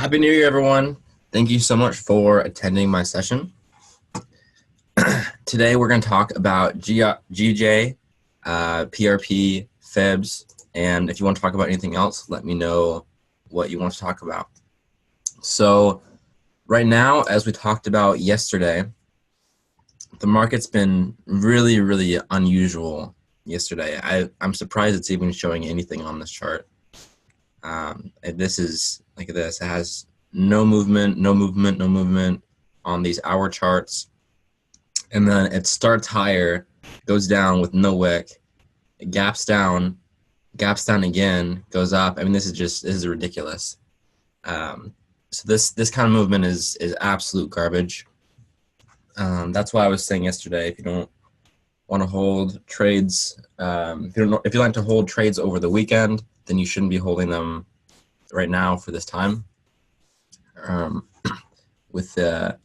Happy New Year, everyone. Thank you so much for attending my session. Today, we're going to talk about GJ, PRP, Fibs, and if you want to talk about anything else, let me know what you want to talk about. So right now, as we talked about yesterday, the market's been really unusual yesterday. I'm surprised it's even showing anything on this chart. This is like this. It has no movement on these hour charts. And then it starts higher, goes down with no wick, it gaps down again, goes up. I mean, this is ridiculous. So this kind of movement is absolute garbage. That's why I was saying yesterday, if you don't want to hold trades, if you like to hold trades over the weekend, then you shouldn't be holding them right now for this time. With the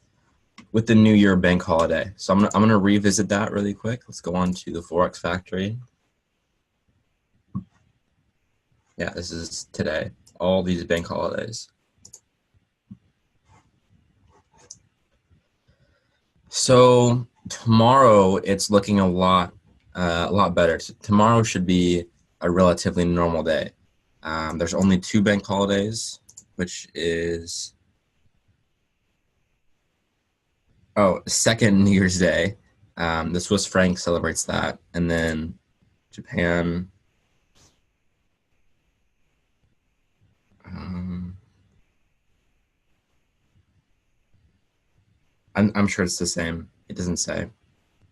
New Year bank holiday. So I'm gonna revisit that really quick. Let's go on to the Forex Factory. Yeah, this is today. All these bank holidays. So tomorrow it's looking a lot better. So tomorrow should be a relatively normal day. There's only 2 bank holidays, which is second New Year's Day. The Swiss franc celebrates that, and then Japan. I'm sure it's the same. It doesn't say.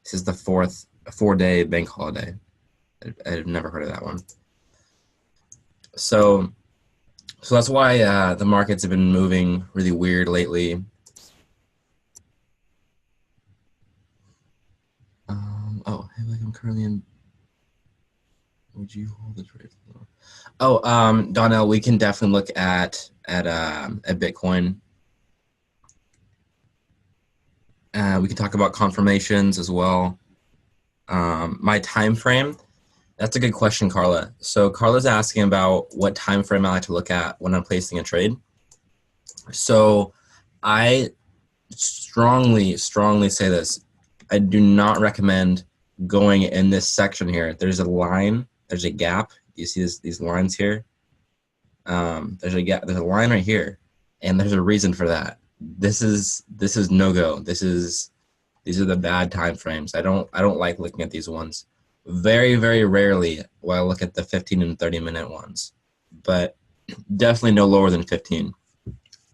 This is the 4-day bank holiday. I've never heard of that one. So that's why the markets have been moving really weird lately. I'm currently in. Would you hold the trade? Donnell, we can definitely look at Bitcoin. We can talk about confirmations as well. My time frame. That's a good question, Carla. So Carla's asking about what time frame I like to look at when I'm placing a trade. So I strongly say this. I do not recommend going in this section here. There's a line, there's a gap. You see these lines here? There's a gap, there's a line right here, and there's a reason for that. This is no-go. These are the bad time frames. I don't like looking at these ones. Very rarely will I look at the 15 and 30-minute ones, but definitely no lower than 15.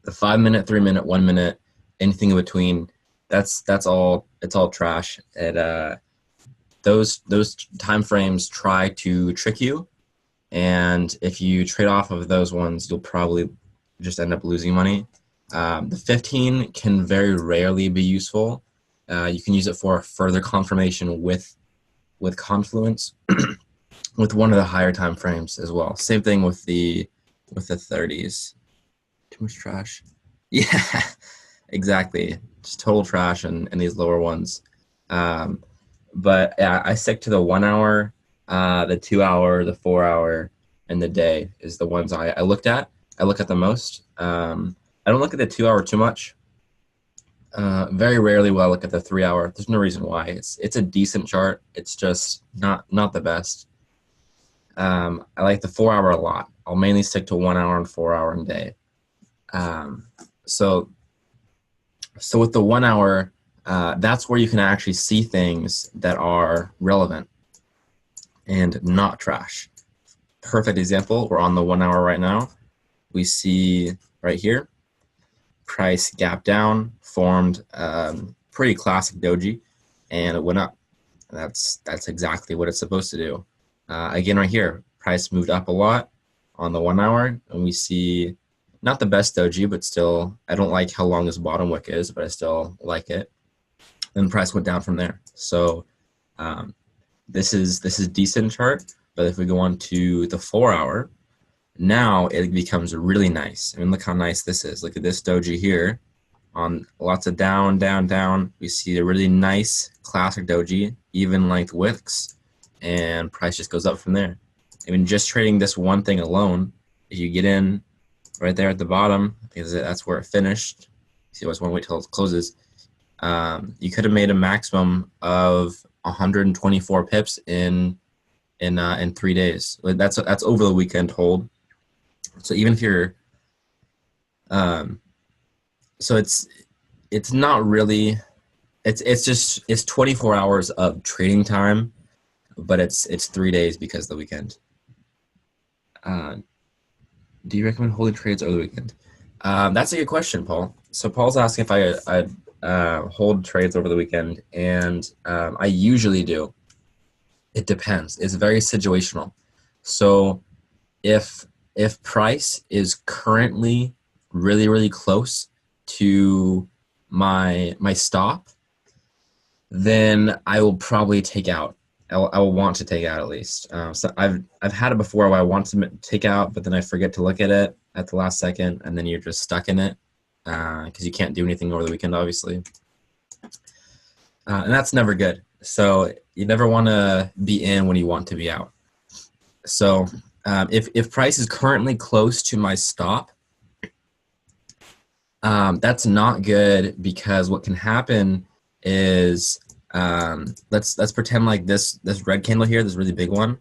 The 5-minute, 3-minute, 1 minute, anything in between, it's all trash. Those time frames try to trick you, and if you trade off of those ones, you'll probably just end up losing money. The 15 can very rarely be useful. You can use it for further confirmation with Confluence, with one of the higher time frames as well. Same thing with the 30s. Too much trash. Yeah, exactly. Just total trash in these lower ones. But yeah, I stick to the 1 hour, the 2 hour, the 4 hour, and the day is the ones I looked at. I look at the most. I don't look at the 2 hour too much. Very rarely will I look at the 3 hour. There's no reason why. It's a decent chart. It's just not the best. I like the 4 hour a lot. I'll mainly stick to 1 hour and 4 hour and day. So with the 1 hour, that's where you can actually see things that are relevant and not trash. Perfect example, we're on the 1 hour right now. We see right here, price gap down, formed pretty classic doji, and it went up. That's exactly what it's supposed to do. Again, right here, price moved up a lot on the 1 hour, and we see not the best doji, but still, I don't like how long this bottom wick is, but I still like it. And the price went down from there. So this is decent chart, but if we go on to the 4 hour, now it becomes really nice. I mean, look how nice this is. Look at this doji here on lots of down. We see a really nice classic doji, even length wicks, and price just goes up from there. I mean, just trading this one thing alone, if you get in right there at the bottom, because that's where it finished. See, I just want to wait till it closes. You could have made a maximum of 124 pips in 3 days. That's over the weekend hold. So even if you're, so it's not really, it's 24 hours of trading time, but it's 3 days because of the weekend. Do you recommend holding trades over the weekend? That's a good question, Paul. So Paul's asking if I hold trades over the weekend, and I usually do. It depends. It's very situational. So if price is currently really close to my stop, then I will probably take out. I will want to take out at least. So I've had it before where I want to take out, but then I forget to look at it at the last second, and then you're just stuck in it because you can't do anything over the weekend, obviously, and that's never good. So you never want to be in when you want to be out. So if price is currently close to my stop, that's not good, because what can happen is let's pretend like this red candle here, this really big one,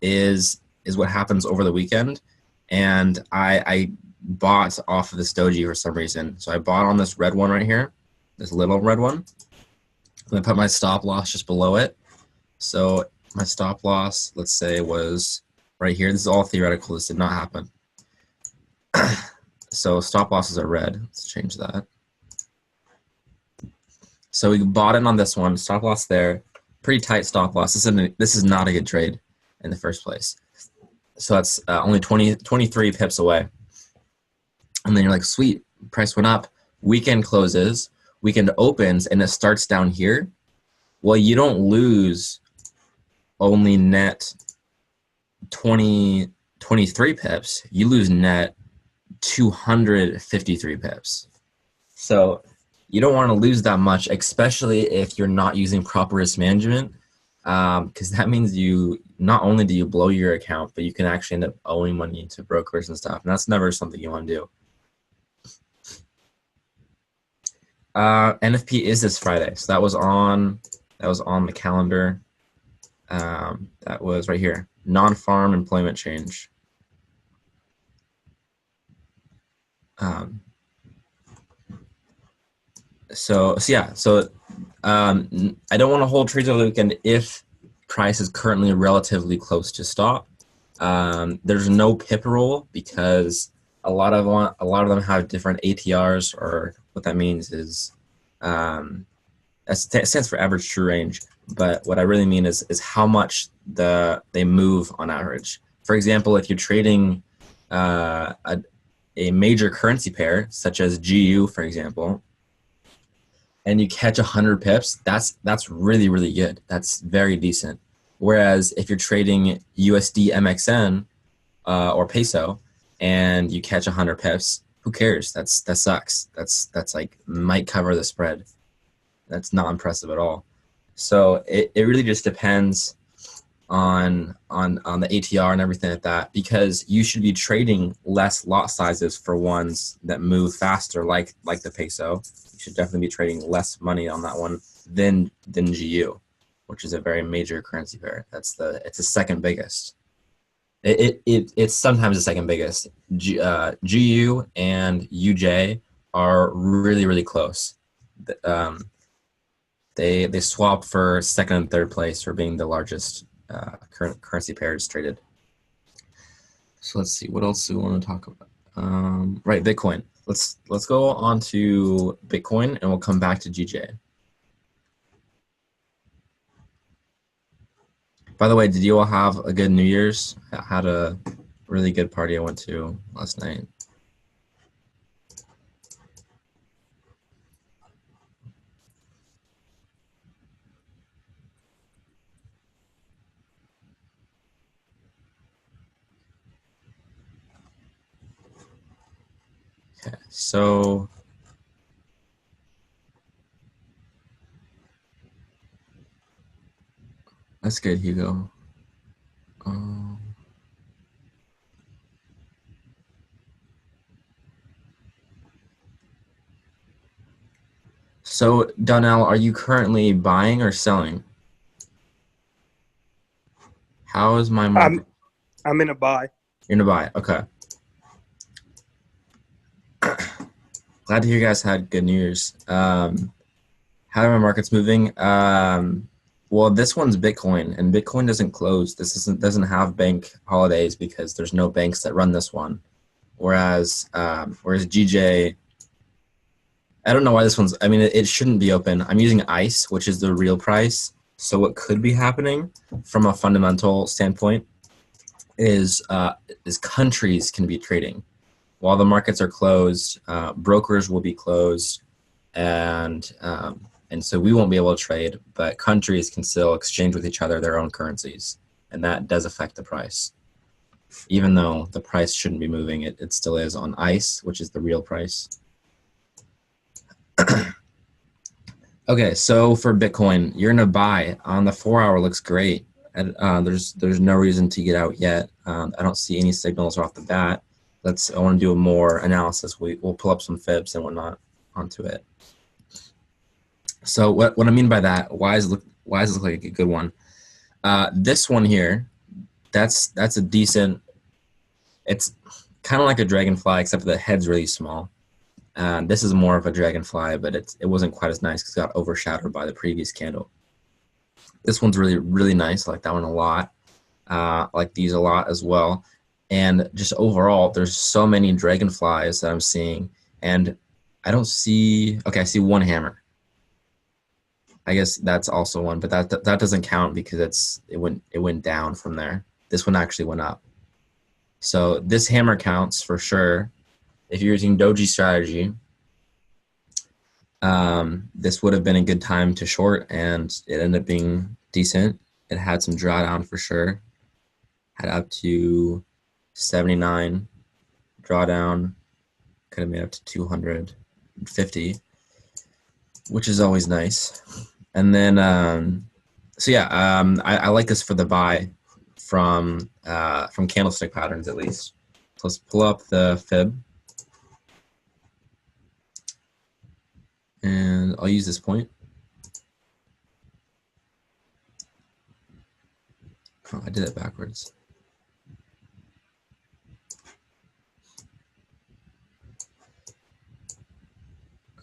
is what happens over the weekend, and I bought off of this doji for some reason. So I bought on this red one right here, this little red one. I'm gonna put my stop loss just below it. So my stop loss, let's say, was right here. This is all theoretical. This did not happen. So stop losses are red. Let's change that. So we bought in on this one, stop loss there, pretty tight stop loss. This is not a good trade in the first place. So that's only 23 pips away. And then you're like, sweet, price went up, weekend closes, weekend opens, and it starts down here. Well, you don't lose only net 23 pips. You lose net 253 pips. So you don't want to lose that much, especially if you're not using proper risk management, because that means you not only do you blow your account, but you can actually end up owing money to brokers and stuff, and that's never something you want to do. NFP is this Friday, so that was on the calendar. That was right here, non-farm employment change. So I don't want to hold trades over the weekend if price is currently relatively close to stop. There's no pip rule, because a lot of them have different ATRs, or what that means is it stands for average true range. But what I really mean is how much they move on average. For example, if you're trading a major currency pair such as GU, for example, and you catch 100 pips, that's really good. That's very decent. Whereas if you're trading USD MXN or peso and you catch 100 pips, who cares? That sucks. That's like might cover the spread. That's not impressive at all. So it really just depends on the ATR and everything like that, because you should be trading less lot sizes for ones that move faster, like the peso. You should definitely be trading less money on that one than GU, which is a very major currency pair. It's the second biggest. It's sometimes the second biggest. GU and UJ are really close. They swap for second and third place for being the largest current currency pairs traded. So let's see, what else do we want to talk about? Right, Bitcoin. Let's go on to Bitcoin, and we'll come back to GJ. By the way, did you all have a good New Year's? I had a really good party I went to last night. Okay, so that's good, Hugo. So Donnell, are you currently buying or selling? How is my market? I'm in a buy. You're gonna buy. Okay. Glad to hear you guys had good New Year's. How are my markets moving? Well, this one's Bitcoin, and Bitcoin doesn't close. This doesn't have bank holidays because there's no banks that run this one. Whereas GJ, I don't know why this one's. I mean, it shouldn't be open. I'm using ICE, which is the real price. So what could be happening from a fundamental standpoint is countries can be trading while the markets are closed. Brokers will be closed, and so we won't be able to trade, but countries can still exchange with each other their own currencies, and that does affect the price. Even though the price shouldn't be moving, it still is on ICE, which is the real price. Okay, so for Bitcoin, you're gonna buy on the 4-hour. Looks great. And, there's no reason to get out yet. I don't see any signals off the bat. I want to do a more analysis. We'll pull up some fibs and whatnot onto it. So what I mean by that, why does it look like a good one? This one here, that's a decent. It's kind of like a dragonfly, except the head's really small. This is more of a dragonfly, but it wasn't quite as nice because it got overshadowed by the previous candle. This one's really nice. I like that one a lot. Like these a lot as well. And just overall, there's so many dragonflies that I'm seeing, and I don't see. Okay, I see one hammer. I guess that's also one, but that doesn't count because it went down from there. This one actually went up. So this hammer counts for sure. If you're using Doji strategy, this would have been a good time to short, and it ended up being decent. It had some drawdown for sure. Had up to 79 drawdown. Could have made up to 250, which is always nice. And then, so yeah, I like this for the buy from candlestick patterns at least. So let's pull up the fib. And I'll use this point. Oh, I did it backwards.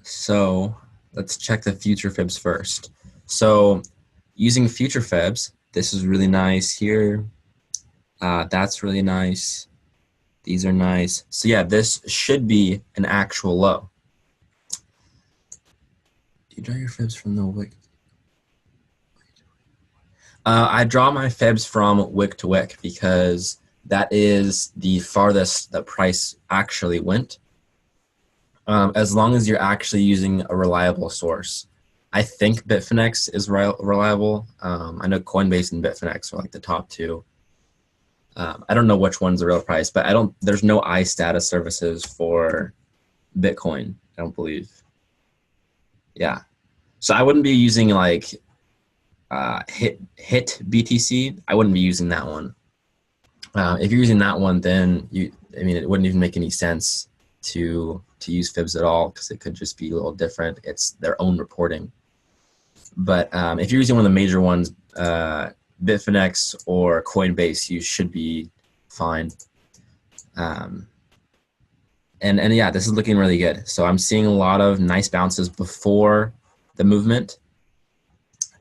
So let's check the future fibs first. So using future fibs, this is really nice here. That's really nice. These are nice. So yeah, this should be an actual low. Do you draw your fibs from the wick? I draw my fibs from wick to wick because that is the farthest the price actually went. As long as you're actually using a reliable source. I think Bitfinex is reliable. I know Coinbase and Bitfinex are like the top two. I don't know which one's the real price, but there's no iStatus services for Bitcoin, I don't believe. Yeah. So I wouldn't be using like hit BTC. I wouldn't be using that one. If you're using that one, then it wouldn't even make any sense to use fibs at all because it could just be a little different. It's their own reporting. But if you're using one of the major ones, Bitfinex or Coinbase, you should be fine. And yeah, this is looking really good. So I'm seeing a lot of nice bounces before the movement,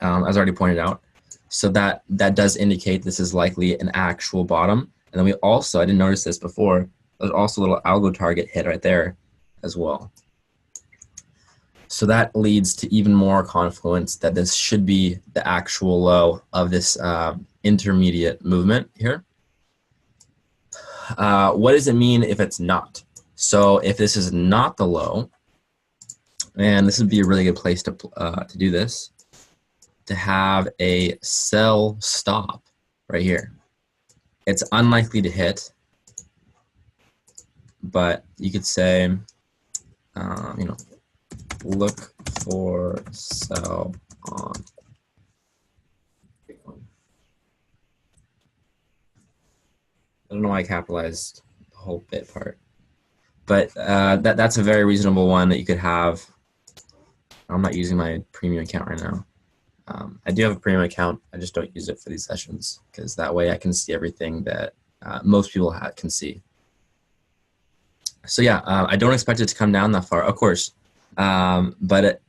as already pointed out. So that does indicate this is likely an actual bottom. And then we also, I didn't notice this before, there's also a little algo target hit right there as well. So that leads to even more confluence that this should be the actual low of this intermediate movement here. What does it mean if it's not? So if this is not the low, and this would be a really good place to do this, to have a sell stop right here. It's unlikely to hit, but you could say, look for sell on Bitcoin. I don't know why I capitalized the whole bit part, but that's a very reasonable one that you could have I'm not using my premium account right now. I do have a premium account. I just don't use it for these sessions because that way I can see everything that most people can see. So yeah, I don't expect it to come down that far, of course. But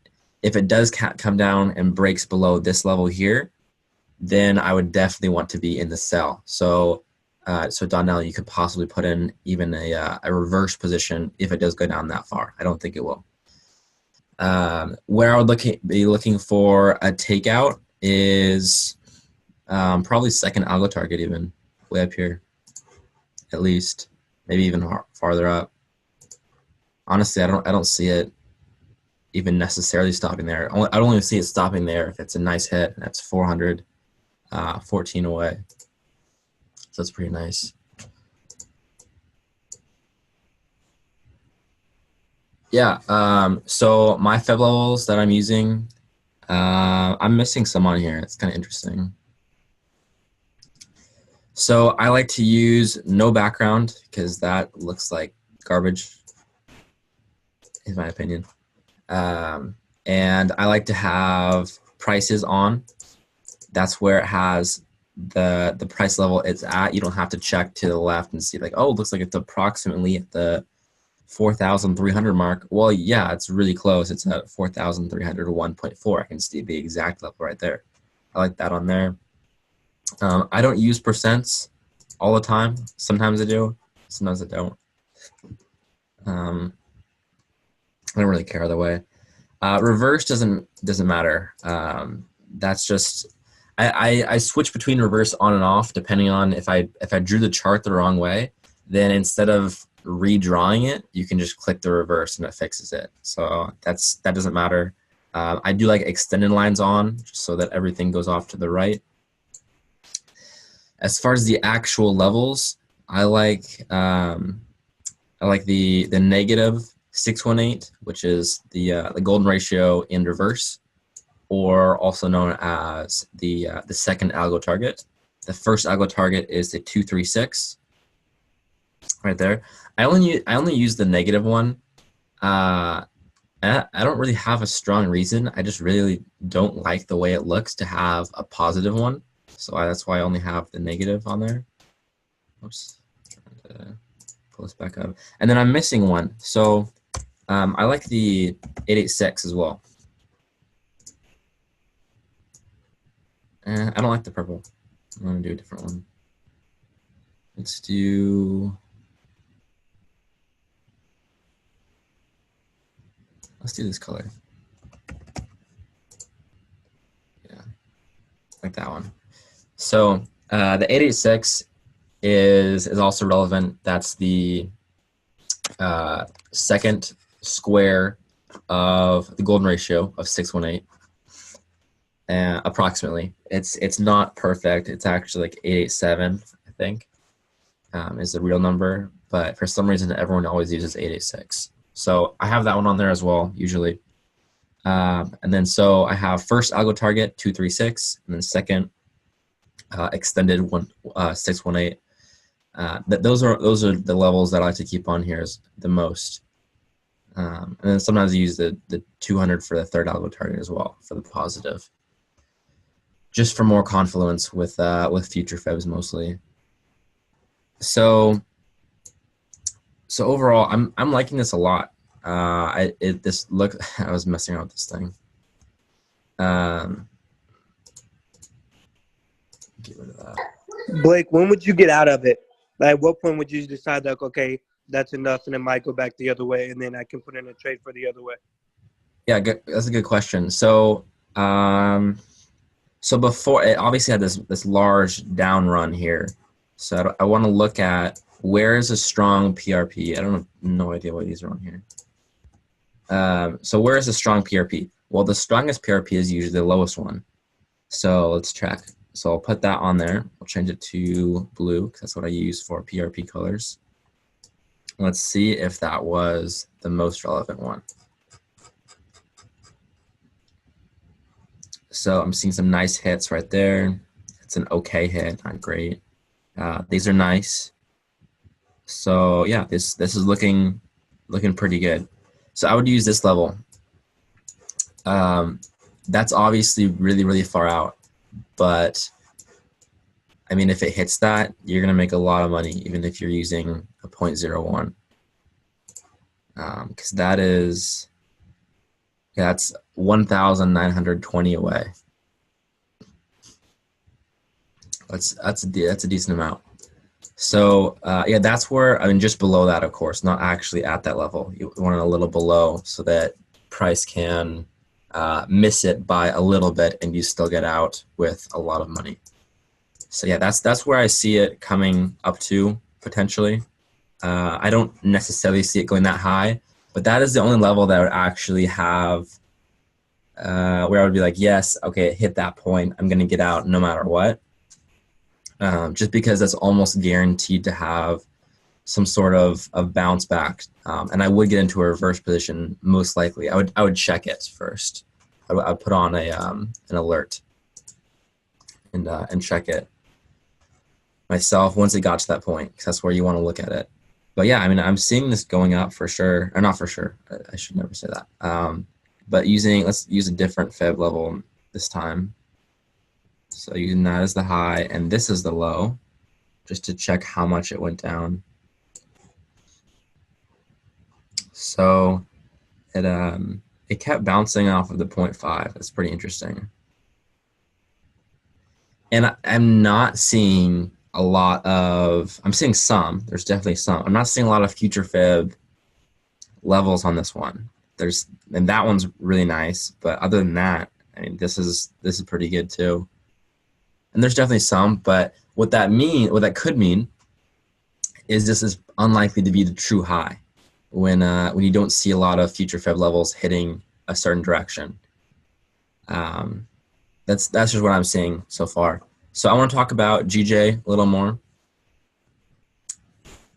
if it does come down and breaks below this level here, then I would definitely want to be in the sell. So Donnell, you could possibly put in even a reverse position if it does go down that far. I don't think it will. Where I would be looking for a takeout is probably second algo target, even way up here, at least, maybe even farther up. Honestly, I don't see it even necessarily stopping there. I'd only see it stopping there if it's a nice hit, and that's 414 away. So that's pretty nice. Yeah. So my Feb levels that I'm using, I'm missing some on here. It's kind of interesting. So I like to use no background because that looks like garbage, in my opinion. And I like to have prices on. That's where it has the price level it's at. You don't have to check to the left and see like, oh, it looks like it's approximately at the 4,300 mark. Well, yeah, it's really close. It's at 4,301.4. I can see the exact level right there. I like that on there. I don't use percents all the time. Sometimes I do. Sometimes I don't. I don't really care either way. Reverse doesn't matter. That's just I switch between reverse on and off depending on if I drew the chart the wrong way. Then instead of redrawing it, you can just click the reverse and it fixes it. So that doesn't matter. I do like extended lines on just so that everything goes off to the right. As far as the actual levels, I like the negative 618, which is the golden ratio in reverse, or also known as the second algo target. The first algo target is the 236, right there. I only use the negative one. I don't really have a strong reason. I just really don't like the way it looks to have a positive one. So that's why I only have the negative on there. Oops, trying to pull this back up. And then I'm missing one. So I like the 886 as well. I don't like the purple. I'm gonna do a different one. Let's do this color. Yeah, like that one. So the 886 is also relevant. That's the second square of the golden ratio of 618. Approximately. It's not perfect. It's actually like 887, I think, is the real number. But for some reason, everyone always uses 886. So I have that one on there as well, usually. And then so I have first algo target 236, and then second extended 618. Those are the levels that I like to keep on here the most. And then sometimes I use the 200 for the third algo target as well for the positive, just for more confluence with future Febs mostly. So overall, I'm liking this a lot. I was messing around with this thing. Get rid of that. Blake, when would you get out of it? Like, at what point would you decide, like, okay, that's enough, and it might go back the other way, and then I can put in a trade for the other way? Yeah, that's a good question. So, so before it obviously had this large down run here. So I want to look at where is a strong PRP. I don't have no idea why these are on here. So where is a strong PRP? Well, the strongest PRP is usually the lowest one. So let's check. So I'll put that on there. I'll change it to blue because that's what I use for PRP colors. Let's see if that was the most relevant one. So I'm seeing some nice hits right there. It's an okay hit, not great. These are nice. So yeah, this is looking pretty good. So I would use this level. That's obviously really, really far out. But I mean, if it hits that, you're going to make a lot of money, even if you're using a 0.01. Because that is, yeah, that's 1,920 away. That's a decent amount. So yeah, that's where, I mean, just below that, of course, not actually at that level. You want it a little below so that price can miss it by a little bit and you still get out with a lot of money. So yeah, that's where I see it coming up to potentially. I don't necessarily see it going that high, but that is the only level that I would actually have where I would be like, yes, okay, hit that point. I'm going to get out no matter what. Just because that's almost guaranteed to have some sort of bounce back. And I would get into a reverse position most likely. I would check it first. I would put on an alert and check it myself once it got to that point, because that's where you want to look at it. But yeah, I mean, I'm seeing this going up for sure, or not for sure. I should never say that. But let's use a different Fib level this time. So using that as the high, and this is the low, just to check how much it went down. So it kept bouncing off of the 0.5. That's pretty interesting. And I'm not seeing a lot of, I'm seeing some, there's definitely some. I'm not seeing a lot of future Fib levels on this one. And that one's really nice, but other than that, I mean, this is pretty good too. And there's definitely some, but what that could mean is this is unlikely to be the true high when you don't see a lot of future Fib levels hitting a certain direction. That's just what I'm seeing so far. So I want to talk about GJ a little more.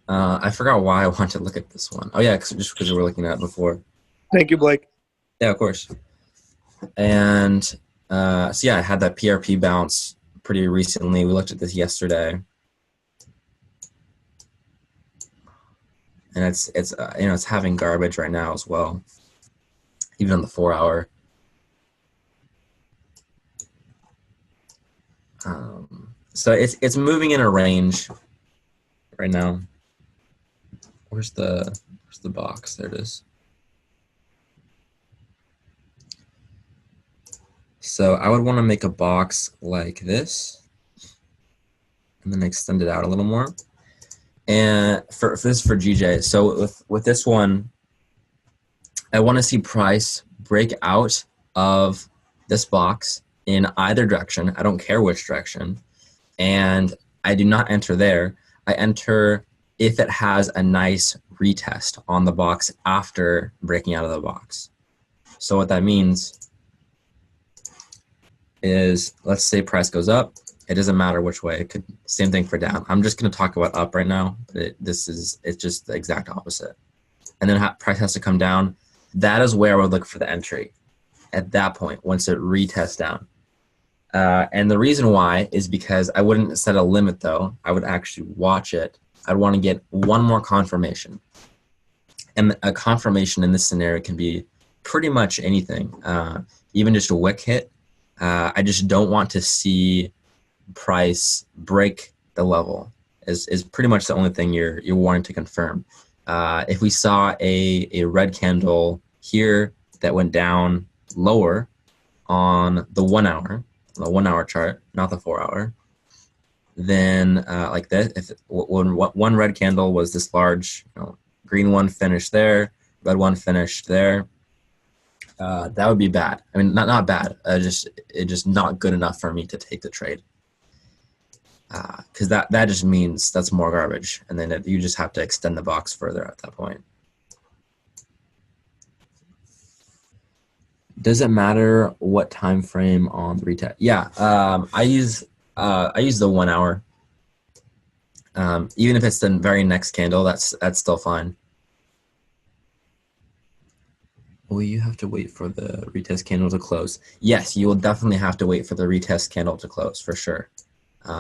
I forgot why I wanted to look at this one. Oh yeah, just because we were looking at it before. Thank you, Blake. Yeah, of course. And so yeah, I had that PRP bounce pretty recently. We looked at this yesterday, and it's having garbage right now as well, even on the 4-hour. So it's moving in a range right now. Where's the box? There it is. So I would want to make a box like this, and then extend it out a little more. And for GJ, so with this one, I want to see price break out of this box in either direction. I don't care which direction. And I do not enter there. I enter if it has a nice retest on the box after breaking out of the box. So what that means is, let's say price goes up. It doesn't matter which way. It could, same thing for down. I'm just going to talk about up right now. But it's just the exact opposite. And then price has to come down. That is where I would look for the entry at that point once it retests down. And the reason why is because I wouldn't set a limit though. I would actually watch it. I'd want to get one more confirmation. And a confirmation in this scenario can be pretty much anything, even just a wick hit. I just don't want to see price break the level is pretty much the only thing you're wanting to confirm. If we saw a red candle here that went down lower on the 1 hour, the 1 hour chart, not the 4 hour, then like this, if one red candle was this large, green one finished there, red one finished there, that would be bad. I mean, not bad. It's just not good enough for me to take the trade. Because that just means that's more garbage, and then you just have to extend the box further at that point. Does it matter what time frame on the retest? Yeah, I use the 1 hour. Even if it's the very next candle, that's still fine. Will you have to wait for the retest candle to close? Yes, you will definitely have to wait for the retest candle to close for sure.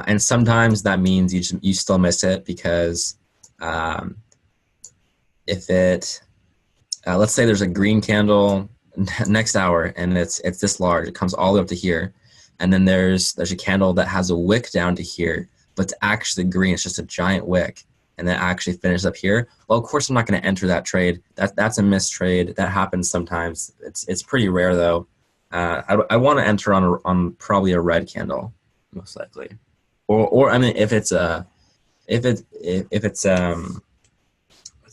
And sometimes that means you still miss it because if it, let's say there's a green candle next hour, and it's this large. It comes all the way up to here, and then there's a candle that has a wick down to here, but it's actually green. It's just a giant wick, and then actually finishes up here. Well, of course, I'm not going to enter that trade. That's a missed trade. That happens sometimes. It's pretty rare though. I want to enter on probably a red candle, most likely, or I mean, if it's what's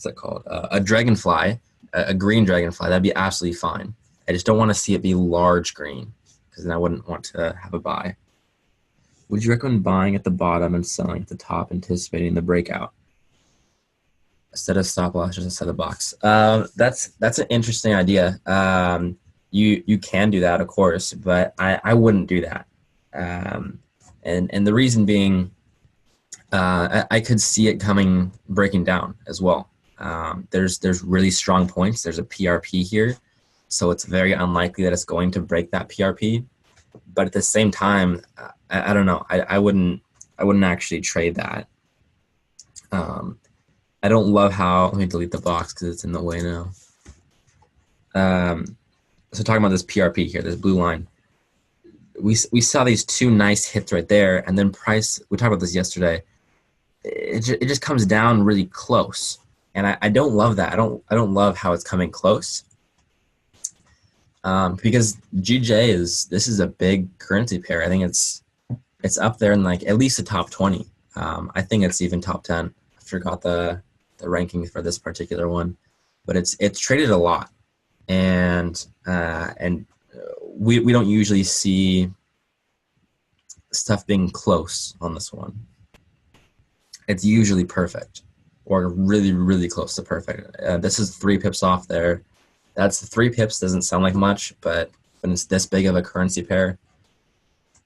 that called? A dragonfly, a green dragonfly, that'd be absolutely fine. I just don't want to see it be large green, because then I wouldn't want to have a buy. Would you recommend buying at the bottom and selling at the top, anticipating the breakout? A set of stop loss, just a set of box. That's an interesting idea. You can do that, of course, but I wouldn't do that. And the reason being, I could see it breaking down as well. There's really strong points. There's a PRP here, so it's very unlikely that it's going to break that PRP. But at the same time, I don't know. I wouldn't actually trade that. I don't love how. Let me delete the box because it's in the way now. So talking about this PRP here, this blue line. We saw these two nice hits right there, and then price. We talked about this yesterday. It just comes down really close, and I don't love that. I don't love how it's coming close. Because GJ this is a big currency pair. I think it's up there in like at least the top 20. I think it's even top 10. I forgot the ranking for this particular one, but it's traded a lot, and we don't usually see stuff being close on this one. It's usually perfect, or really, really close to perfect. This is 3 pips off there. That's 3 pips. Doesn't sound like much, but when it's this big of a currency pair,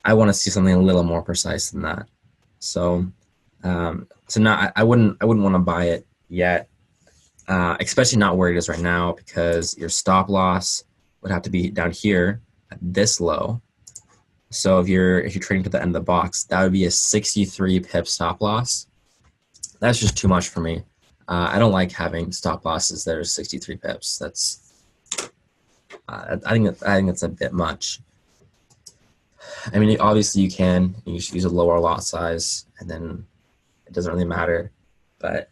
I want to see something a little more precise than that. So, I wouldn't want to buy it yet, especially not where it is right now, because your stop loss would have to be down here at this low. So if you're trading to the end of the box, that would be a 63 pip stop loss. That's just too much for me. I don't like having stop losses that are 63 pips. I think that's a bit much. I mean, obviously you should use a lower lot size, and then it doesn't really matter. But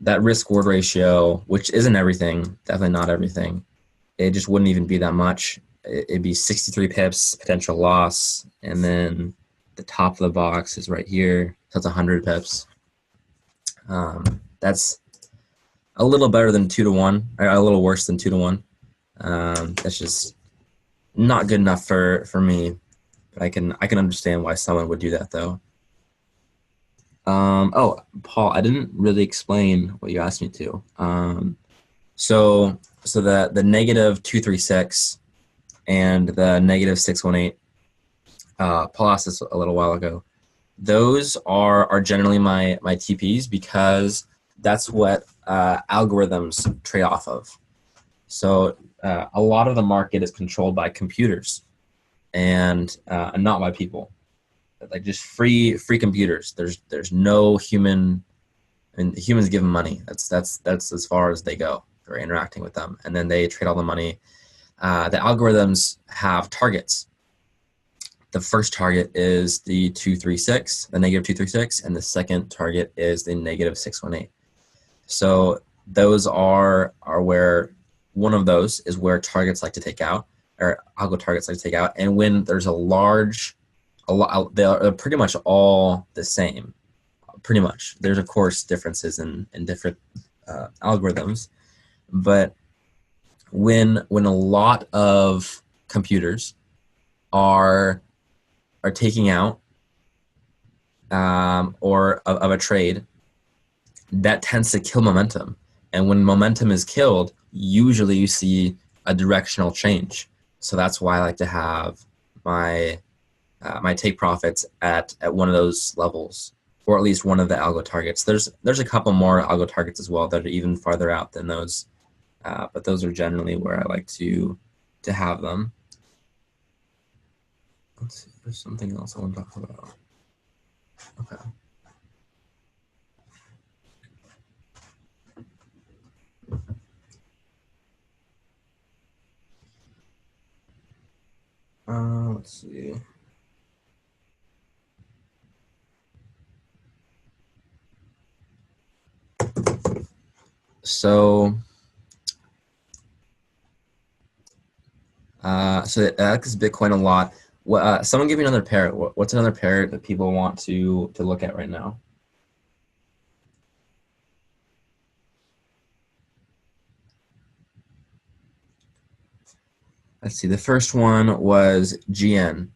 that risk reward ratio, which isn't everything, definitely not everything, it just wouldn't even be that much. It'd be 63 pips potential loss, and then the top of the box is right here, so that's 100 pips. That's a little better than 2-to-1, or a little worse than 2-to-1. That's just not good enough for me. But I can understand why someone would do that though. Oh, Paul, I didn't really explain what you asked me to. So the negative 236 and the negative 618. Paul asked this a little while ago. Those are generally my TPs, because that's what algorithms trade off of. So a lot of the market is controlled by computers, and not by people. Like just free computers. There's no human. I mean, humans give them money. That's as far as they go. They're interacting with them, and then they trade all the money. The algorithms have targets. The first target is the 236, the negative 236, and the second target is the negative 618. So those are where one of those is where targets like to take out, or algo targets like to take out. And when there's a lot, they're pretty much all the same. Pretty much. There's of course differences in different algorithms, but when a lot of computers are taking out or of a trade, that tends to kill momentum. And when momentum is killed, usually you see a directional change. So that's why I like to have my take profits at one of those levels, or at least one of the algo targets. There's a couple more algo targets as well that are even farther out than those, but those are generally where I like to have them. Let's see, there's something else I want to talk about. Okay. Let's see. So, so that likes Bitcoin a lot. What? Someone give me another pair. What's another pair that people want to look at right now? Let's see. The first one was GN.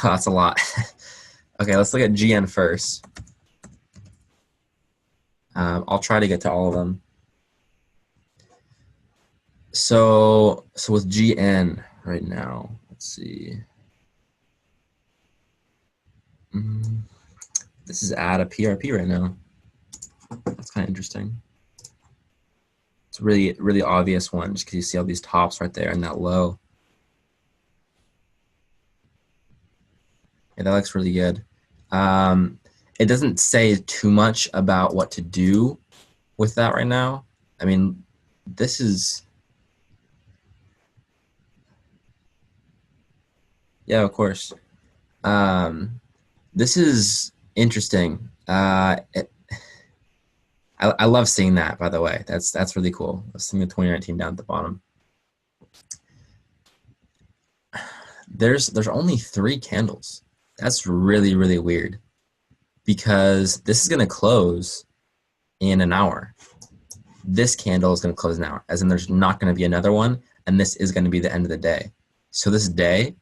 That's a lot. Okay, let's look at GN first. I'll try to get to all of them. So with GN right now, let's see. This is at a PRP right now. That's kind of interesting. It's a really, really obvious one just because you see all these tops right there and that low. Yeah, that looks really good. It doesn't say too much about what to do with that right now. I mean, this is, yeah, of course. This is interesting. I love seeing that, by the way. That's really cool. Let's see the 2019 down at the bottom. There's only 3 candles. That's really, really weird because this is going to close in an hour. This candle is going to close an hour, as in there's not going to be another one, and this is going to be the end of the day. So this day,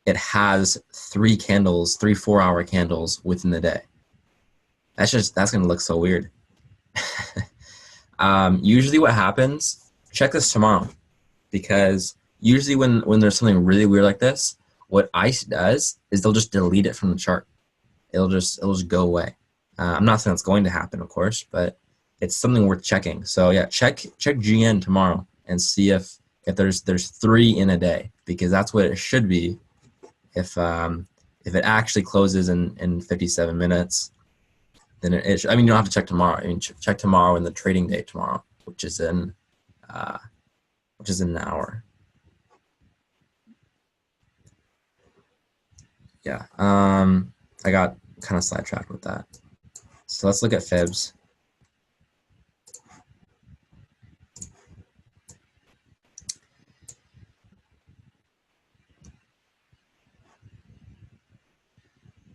it has 3 candles, 3 4-hour candles within the day. That's going to look so weird. Usually what happens, check this tomorrow, because usually when there's something really weird like this, what ICE does is they'll just delete it from the chart. It'll just go away. I'm not saying it's going to happen, of course, but it's something worth checking. So yeah, check GN tomorrow and see if there's 3 in a day, because that's what it should be if it actually closes in 57 minutes. Then it I mean, you don't have to check tomorrow. I mean, check tomorrow in the trading day tomorrow, which is in an hour. Yeah, I got kind of sidetracked with that. So let's look at fibs.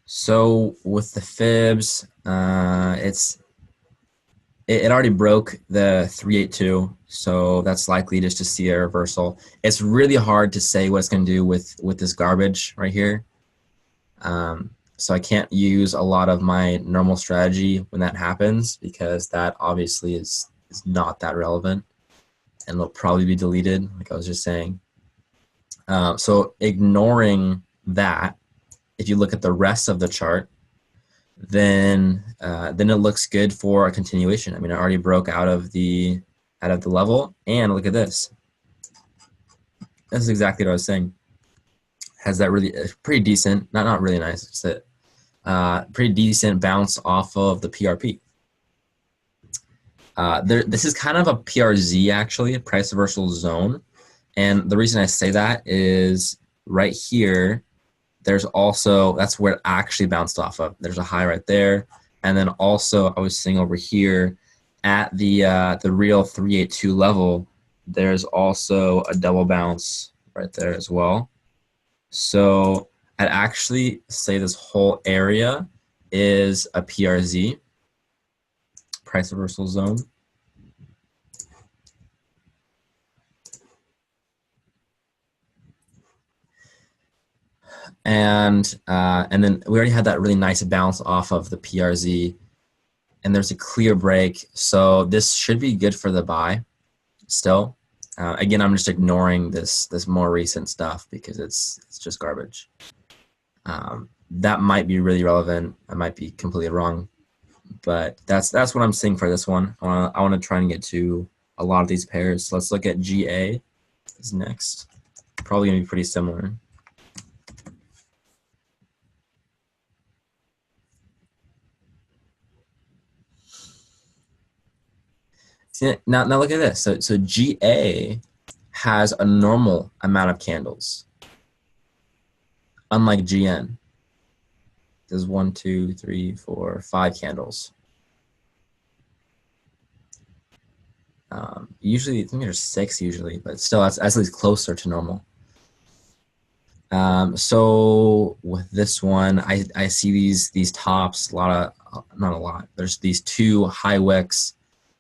So with the fibs, it already broke the 382, so that's likely just to see a reversal. It's really hard to say what it's going to do with this garbage right here. So I can't use a lot of my normal strategy when that happens, because that obviously is not that relevant, and it'll probably be deleted, like I was just saying. So ignoring that, if you look at the rest of the chart, then it looks good for a continuation. I mean, it already broke out of the level, and look at this. This is exactly what I was saying. Has that really pretty decent, not really nice, it's a pretty decent bounce off of the PRP. This is kind of a PRZ, actually, price reversal zone, and the reason I say that is right here, there's also, that's where it actually bounced off of. There's a high right there, and then also I was seeing over here at the real 382 level, there's also a double bounce right there as well. So I'd actually say this whole area is a PRZ, price reversal zone. And then we already had that really nice bounce off of the PRZ, and there's a clear break. So this should be good for the buy still. Again, I'm just ignoring this more recent stuff because it's just garbage. That might be really relevant. I might be completely wrong, but that's what I'm seeing for this one. I want to try and get to a lot of these pairs. So let's look at GA is next. Probably gonna be pretty similar. See, now look at this. So GA has a normal amount of candles. unlike GN. There's 1, 2, 3, 4, 5 candles. Usually, I think there's 6 usually, but still, that's at least closer to normal. So with this one, I see these tops, a lot of, not a lot. There's these 2 high wicks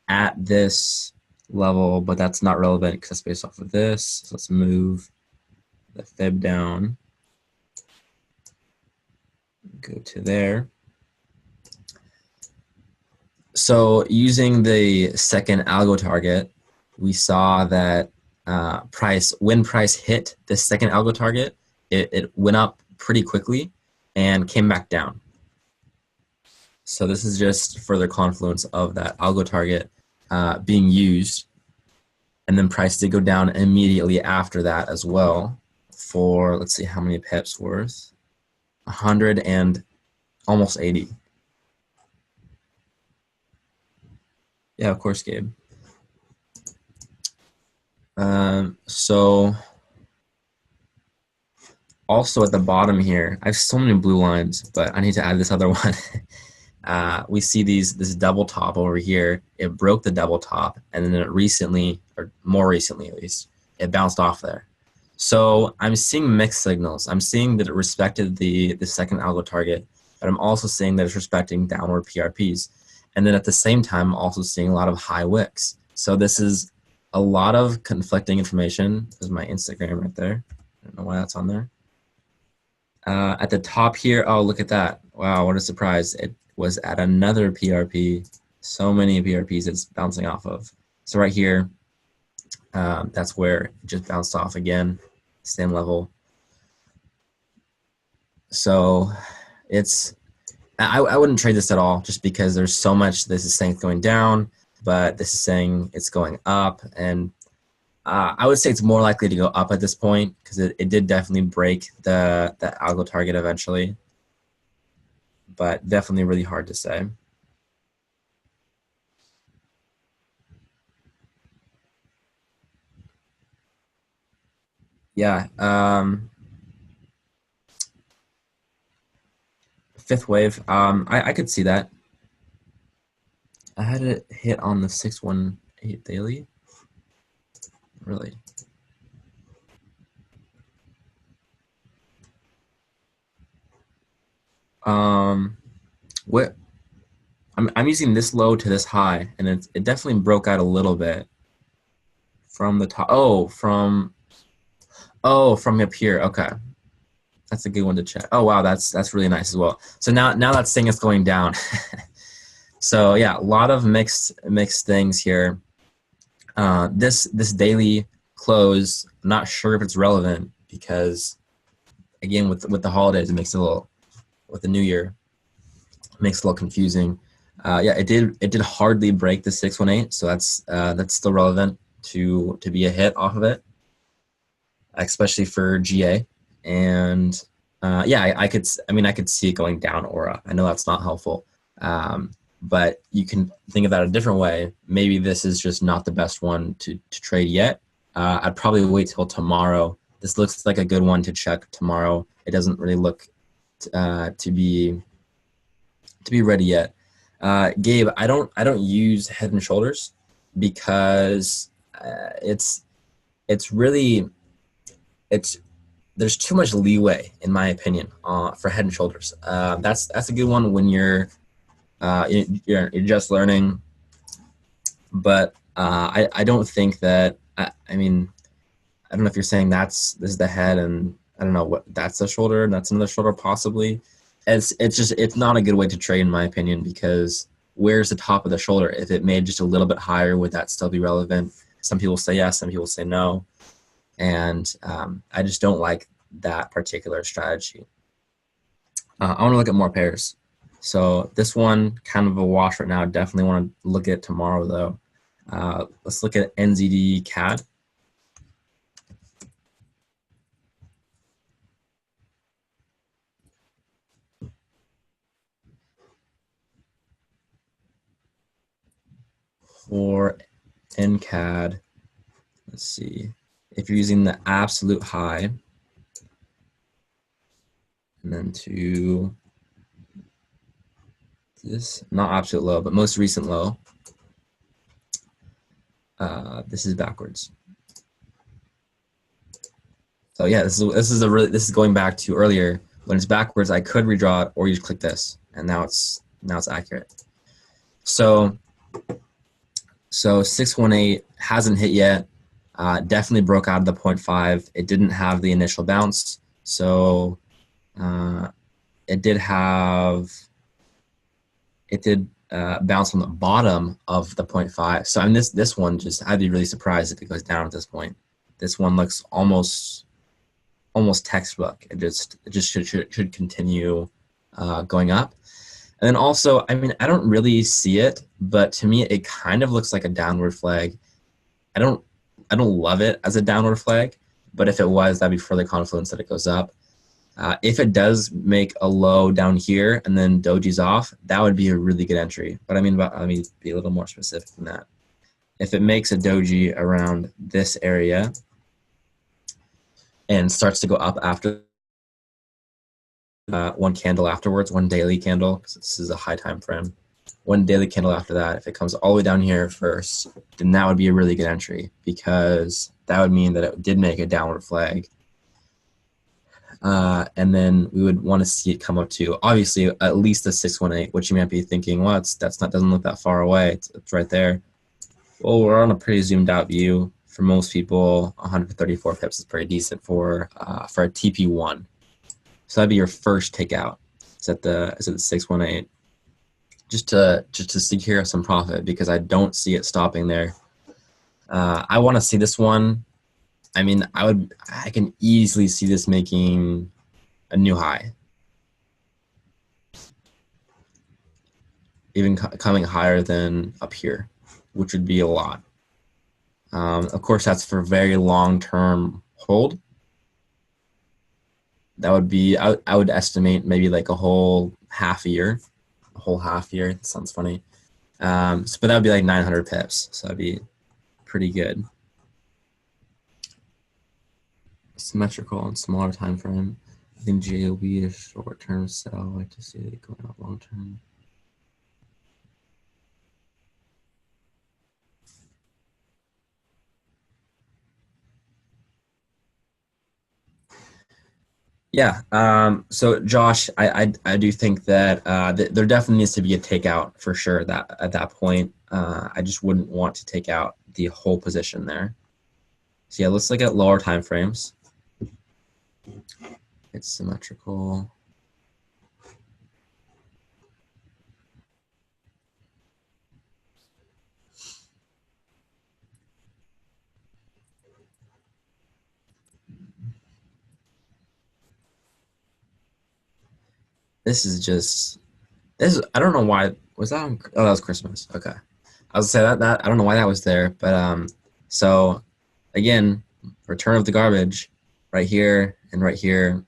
at this level, but that's not relevant because it's based off of this. So let's move the fib down, go to there. So using the second algo target, we saw that when price hit the second algo target, it went up pretty quickly and came back down. So this is just further confluence of that algo target being used. And then price did go down immediately after that as well for, let's see how many pips worth, 100 and almost 80. Yeah, of course, Gabe. So also at the bottom here, I have so many blue lines, but I need to add this other one. We see this double top over here. It broke the double top, and then it recently, or more recently at least, it bounced off there. So I'm seeing mixed signals. I'm seeing that it respected the second algo target, but I'm also seeing that it's respecting downward PRPs. And then at the same time, I'm also seeing a lot of high wicks. So this is a lot of conflicting information. There's my Instagram right there. I don't know why that's on there. At the top here, oh, look at that. Wow, what a surprise. It was at another PRP. So many PRPs it's bouncing off of. So right here, that's where it just bounced off again, same level. So I wouldn't trade this at all just because there's so much. This is saying it's going down, but this is saying it's going up. And I would say it's more likely to go up at this point because it did definitely break the algo target eventually, but definitely really hard to say. Yeah. Fifth wave. I could see that. I had it hit on the 618 daily. Really. What I'm using this low to this high, and it definitely broke out a little bit from the top. Oh, from up here. Okay. That's a good one to check. Oh wow, that's really nice as well. So now that's saying it's going down. So yeah, a lot of mixed things here. This daily close, I'm not sure if it's relevant because again with the holidays it makes it a little, with the new year, it makes it a little confusing. Yeah, it did hardly break the 618, so that's still relevant to be a hit off of it, especially for GA. And yeah, I could see it going down or up. I know that's not helpful, but you can think of that a different way. Maybe this is just not the best one to trade yet. I'd probably wait till tomorrow. This looks like a good one to check tomorrow. It doesn't really look to be ready yet. Gabe, I don't use Head and Shoulders because it's really there's too much leeway, in my opinion, for Head and Shoulders. That's a good one when you're just learning, but I don't think that. I mean, I don't know if you're saying this is the head, and I don't know what that's a shoulder, and that's another shoulder possibly. It's not a good way to trade, in my opinion, because where's the top of the shoulder? If it made just a little bit higher, would that still be relevant? Some people say yes, some people say no. And I just don't like that particular strategy. I want to look at more pairs. So this one, kind of a wash right now. Definitely want to look at tomorrow, though. Let's look at NZD CAD. For NCAD, let's see. If you're using the absolute high, and then to this, not absolute low, but most recent low. This is backwards. So yeah, this is going back to earlier when it's backwards. I could redraw it, or you just click this, and now it's accurate. So 618 hasn't hit yet. Definitely broke out of the 0.5. It didn't have the initial bounce, so it did bounce from the bottom of the 0.5. So I mean, this one I'd be really surprised if it goes down at this point. This one looks almost textbook. It just should continue going up. And then also, I mean, I don't really see it, but to me, it kind of looks like a downward flag. I don't love it as a downward flag, but if it was, that'd be further confluence that it goes up. If it does make a low down here and then doji's off, that would be a really good entry. But I mean, let me be a little more specific than that. If it makes a doji around this area and starts to go up after one candle afterwards, one daily candle, because this is a high time frame, one daily candle after that, if it comes all the way down here first, then that would be a really good entry, because that would mean that it did make a downward flag. And then we would want to see it come up to, obviously, at least the 618, which you might be thinking, well, doesn't look that far away. It's right there. Well, we're on a pretty zoomed out view. For most people, 134 pips is pretty decent for a TP1. So that'd be your first takeout. It's at the 618. Just to secure some profit, because I don't see it stopping there. I want to see this one. I mean, I can easily see this making a new high, even coming higher than up here, which would be a lot. Of course, that's for very long-term hold. That would be, I would estimate maybe like a whole half year. A whole half year. That sounds funny. But that would be like 900 pips. So that'd be pretty good. Symmetrical and smaller time frame. I think JOB is short-term sell. I like to see it going up long-term. Yeah. So Josh, I do think that there definitely needs to be a takeout for sure. That at that point, I just wouldn't want to take out the whole position there. So yeah, let's look at lower time frames. It's symmetrical. This is just I don't know why was that on, oh, that was Christmas. Okay. I was gonna say that I don't know why that was there, but so again, return of the garbage right here and right here.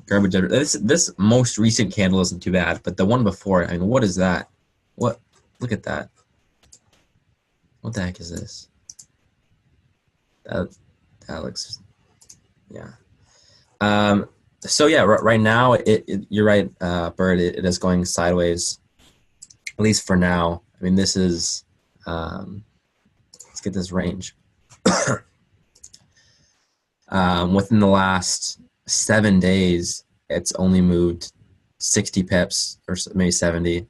Garbage. This most recent candle isn't too bad, but the one before it, I mean, what is that? What? Look at that. What the heck is this? That looks, yeah. So yeah, right now you're right, Bird. It is going sideways, at least for now. I mean, this is let's get this range. Within the last 7 days, it's only moved 60 pips or maybe 70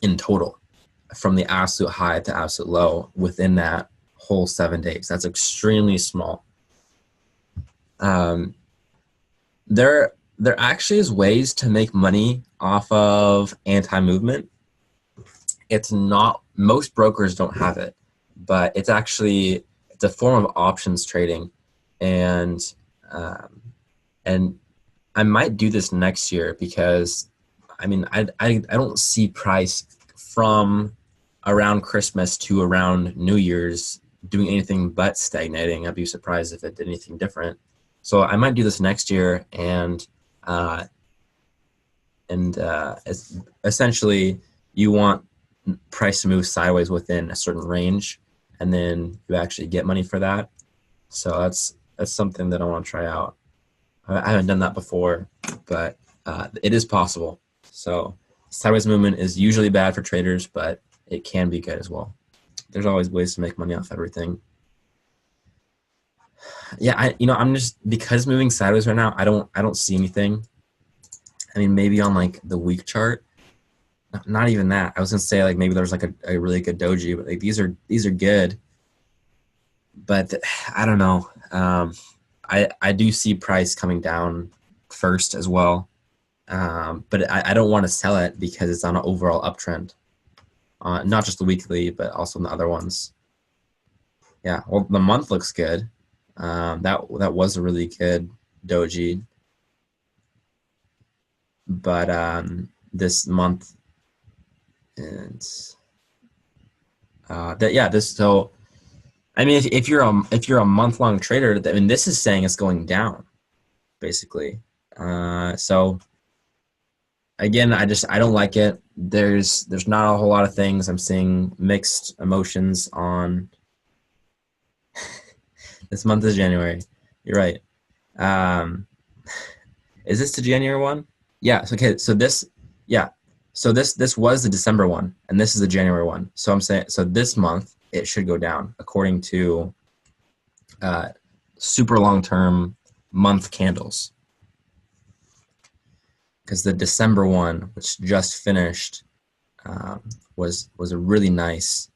in total from the absolute high to absolute low within that whole 7 days. That's extremely small. There actually is ways to make money off of anti-movement. It's not, most brokers don't have it, but it's a form of options trading, and I might do this next year, because I mean, I don't see price from around Christmas to around New Year's doing anything but stagnating. I'd be surprised if it did anything different. So I might do this next year, and essentially you want price to move sideways within a certain range, and then you actually get money for that. So that's something that I want to try out. I haven't done that before, but it is possible. So sideways movement is usually bad for traders, but it can be good as well. There's always ways to make money off everything. Yeah, I'm just, because moving sideways right now, I don't see anything. I mean, maybe on like the week chart, not even that. I was gonna say like maybe there's like a really good doji, but like these are good. But I don't know. I do see price coming down first as well. But I don't want to sell it because it's on an overall uptrend. Not just the weekly, but also in the other ones. Yeah, well, the month looks good. That was a really good doji. But this month, and so I mean, if you're a month-long trader, I mean, this is saying it's going down, basically. So again, I don't like it. There's not a whole lot of things. I'm seeing mixed emotions on. This month is January. You're right. Is this the January one? Yeah. Okay. So this was the December one, and this is the January one. So I'm saying, so this month it should go down according to super long-term month candles, because the December one, which just finished, was a really nice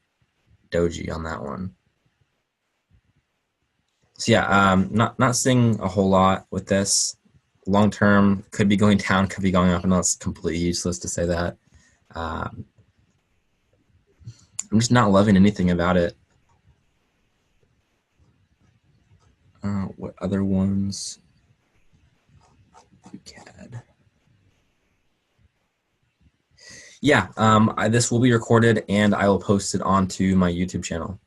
doji on that one. So yeah, not seeing a whole lot with this. Long term could be going down, could be going up, and that's completely useless to say that. I'm just not loving anything about it. What other ones? UCAD. Yeah, this will be recorded and I will post it onto my YouTube channel.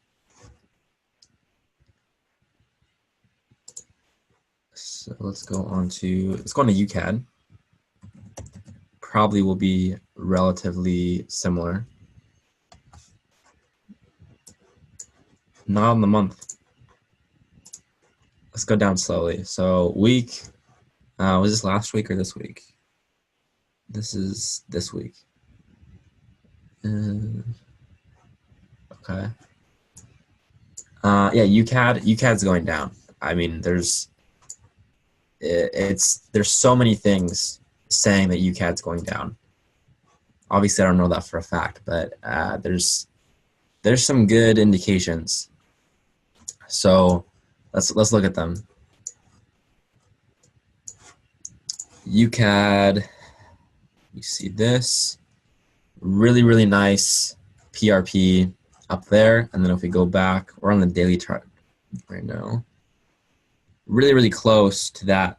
So let's go on to UCAD. Probably will be relatively similar. Not on the month. Let's go down slowly. So week, was this last week or this week? This is this week. Okay. Yeah, UCAD's going down. I mean, there's so many things saying that UCAD's going down. Obviously, I don't know that for a fact, but there's some good indications. So let's look at them. UCAD, you see this really nice PRP up there, and then if we go back, we're on the daily chart right now, really close to that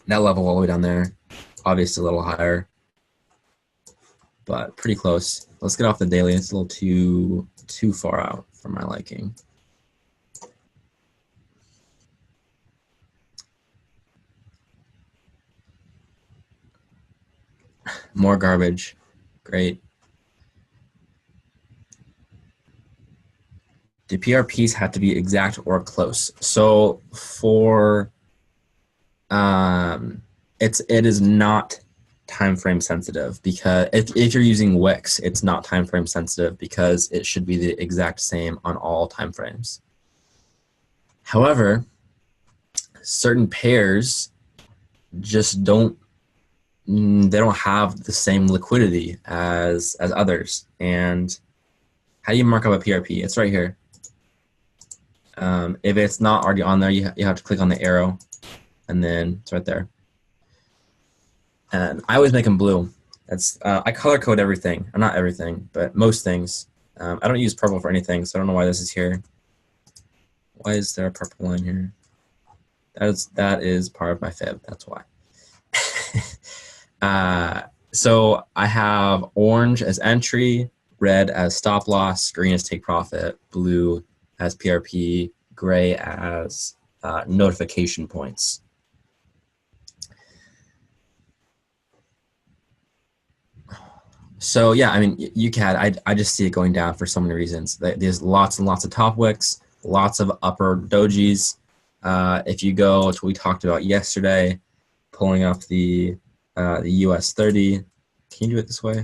level all the way down there. Obviously a little higher, but pretty close. Let's get off the daily. It's a little too far out for my liking. More garbage. Great. The PRPs have to be exact or close. So for it is not time frame sensitive, because if you're using Wix, it's not time frame sensitive because it should be the exact same on all time frames. However, certain pairs just don't have the same liquidity as others. And how do you mark up a PRP? It's right here. If it's not already on there, you have to click on the arrow, and then it's right there. And I always make them blue. That's I color code everything, or not everything, but most things. I don't use purple for anything, so I don't know why this is here. Why is there a purple line here? That is part of my fib. That's why. So I have orange as entry, red as stop loss, green as take profit, blue as PRP, gray as notification points. So yeah, I mean, UCAD, I just see it going down for so many reasons. There's lots and lots of top wicks, lots of upper dojis. If you go to what we talked about yesterday, pulling up the US 30. Can you do it this way?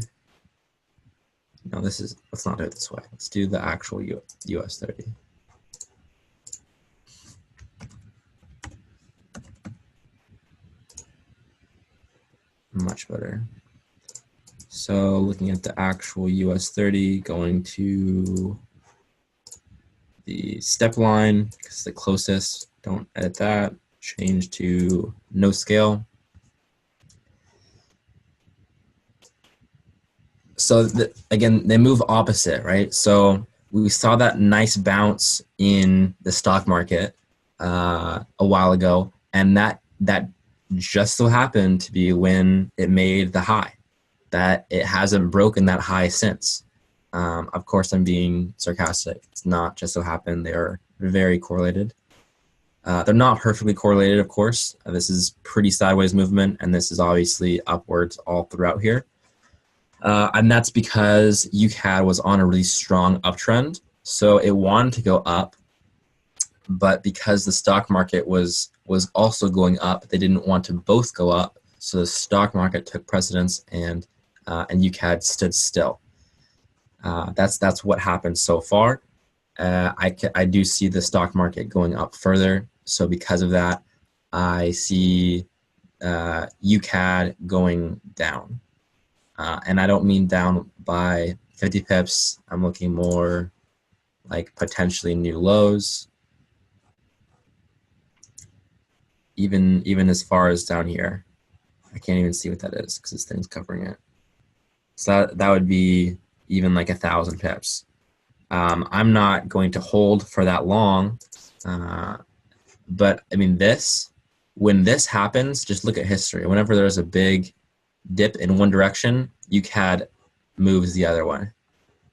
No, let's not do it this way. Let's do the actual US 30. Much better. So looking at the actual US 30, going to the step line, because it's the closest, don't edit that, change to no scale. So again, they move opposite, right? So we saw that nice bounce in the stock market a while ago, and that just so happened to be when it made the high. That it hasn't broken that high since. Of course, I'm being sarcastic. It's not just so happened. They are very correlated. They're not perfectly correlated, of course. This is pretty sideways movement, and this is obviously upwards all throughout here. And that's because UCAD was on a really strong uptrend. So it wanted to go up, but because the stock market was also going up, they didn't want to both go up. So the stock market took precedence, and UCAD stood still. That's what happened so far. I do see the stock market going up further. So because of that, I see UCAD going down. And I don't mean down by 50 pips. I'm looking more like potentially new lows. Even as far as down here. I can't even see what that is because this thing's covering it. So that would be even like 1,000 pips. I'm not going to hold for that long. But I mean, when this happens, just look at history. Whenever there's a big dip in one direction, UCAD moves the other way.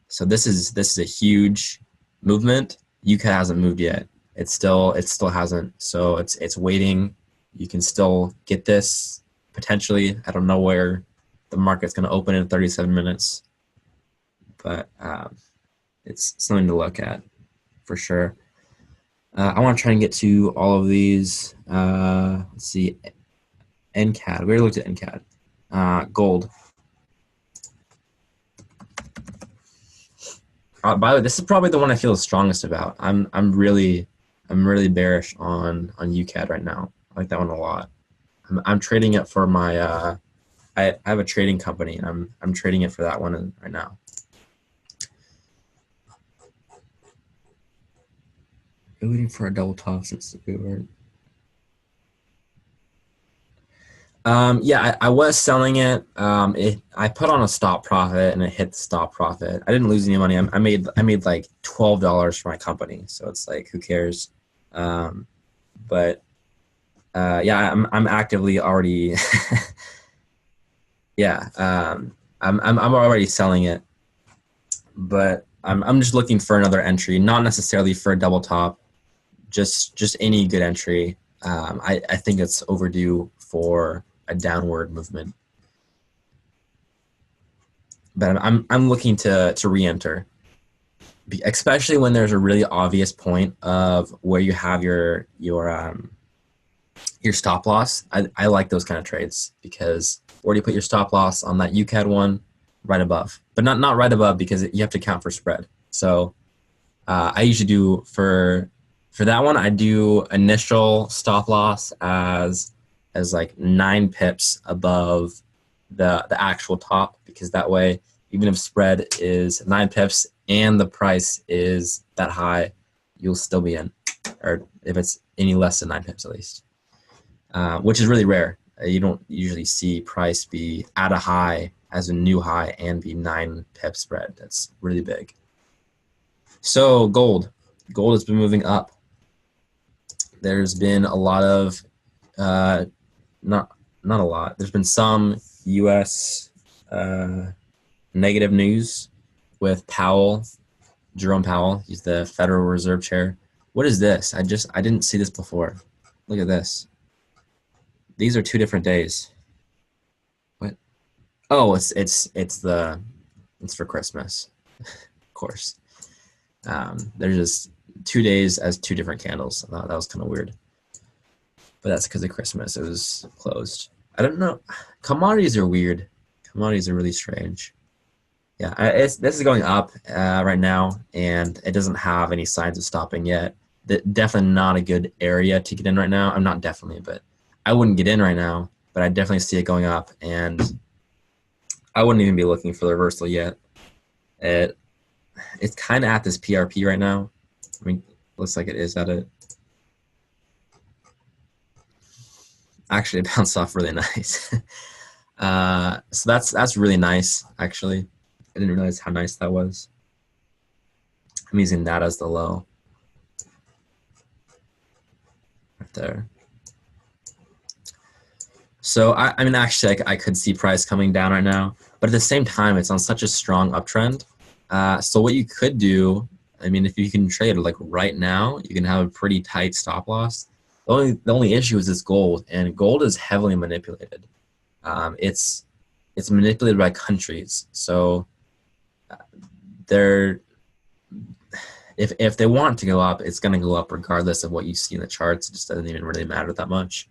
So this is a huge movement. UCAD hasn't moved yet. It still hasn't. So it's waiting. You can still get this potentially. I don't know where the market's going to open in 37 minutes, but it's something to look at for sure. I want to try and get to all of these. Let's see. NCAD. We already looked at NCAD. Gold. By the way, this is probably the one I feel the strongest about. I'm really bearish on UCAD right now. I like that one a lot. I'm trading it for my. I have a trading company, and I'm trading it for that one right now. We're waiting for a double top since we were. Yeah, I was selling it. I put on a stop profit and it hit the stop profit. I didn't lose any money. I made like $12 for my company, so it's like who cares? But yeah, I'm actively already. Yeah, I'm already selling it, but I'm just looking for another entry, not necessarily for a double top, just any good entry. I think it's overdue for a downward movement, but I'm looking to re-enter, especially when there's a really obvious point of where you have your stop loss. I like those kind of trades because where do you put your stop loss on that UCAD one? Right above, but not right above because you have to count for spread. So I usually do for that one, I do initial stop loss as like 9 pips above the actual top, because that way, even if spread is 9 pips and the price is that high, you'll still be in, or if it's any less than 9 pips at least, which is really rare. You don't usually see price be at a high as a new high and be 9 pip spread. That's really big. So gold has been moving up. There's been a lot of, not a lot. There's been some U.S. Negative news with Powell, Jerome Powell. He's the Federal Reserve Chair. What is this? I didn't see this before. Look at this. These are 2 different days. What? Oh, it's for Christmas, of course. They're just 2 days as 2 different candles. I thought that was kind of weird. But that's because of Christmas. It was closed. I don't know. Commodities are weird. Commodities are really strange. Yeah, this is going up right now, and it doesn't have any signs of stopping yet. Definitely not a good area to get in right now. I'm not definitely, but I wouldn't get in right now. But I definitely see it going up, and I wouldn't even be looking for the reversal yet. It's kind of at this PRP right now. I mean, looks like it is at it. Actually, it bounced off really nice. So that's really nice, actually. I didn't realize how nice that was. I'm using that as the low. Right there. So, I mean, actually, I could see price coming down right now. But at the same time, it's on such a strong uptrend. So what you could do, I mean, if you can trade like right now, you can have a pretty tight stop loss. The only issue is this gold, and gold is heavily manipulated. It's manipulated by countries. So they're if they want to go up, it's going to go up regardless of what you see in the charts. It just doesn't even really matter that much.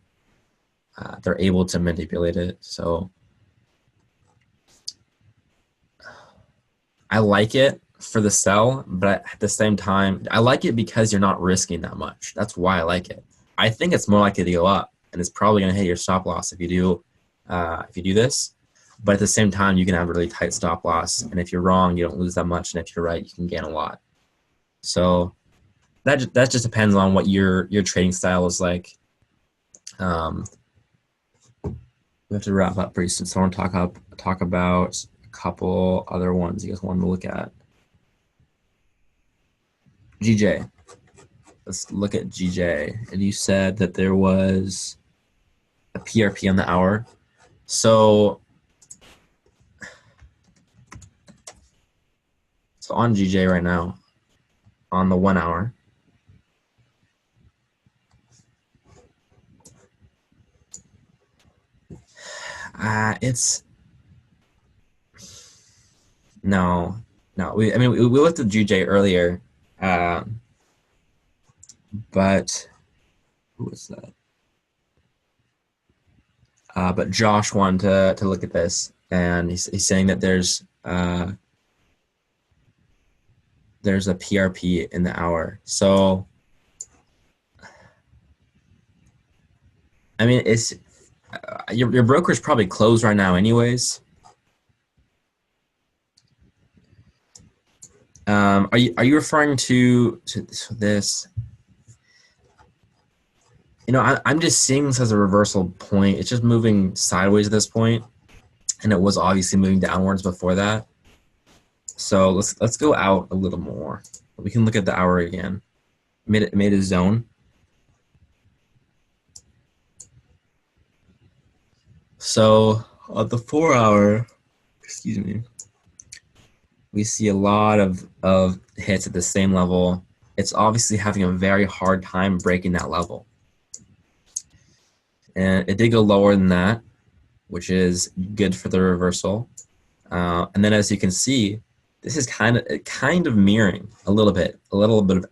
They're able to manipulate it. So I like it for the sell, but at the same time, I like it because you're not risking that much. That's why I like it. I think it's more likely to go up, and it's probably going to hit your stop loss if you do this. But at the same time, you can have a really tight stop loss, and if you're wrong, you don't lose that much, and if you're right, you can gain a lot. So that just depends on what your trading style is like. We have to wrap up pretty soon, so I want to talk about a couple other ones you guys want to look at. GJ. Let's look at GJ. And you said that there was a PRP on the hour. So on GJ right now, on the 1 hour, it's no. I mean, we looked at GJ earlier, but who was that? But Josh wanted to look at this, and he's saying that there's a PRP in the hour. So, I mean, it's your broker's probably closed right now, anyways. Are you referring to this? You know, I'm just seeing this as a reversal point. It's just moving sideways at this point, and it was obviously moving downwards before that. So let's go out a little more. We can look at the hour again. Made a zone. So on the 4 hour, excuse me, we see a lot of hits at the same level. It's obviously having a very hard time breaking that level. And it did go lower than that, which is good for the reversal. And then as you can see, this is kind of mirroring a little bit of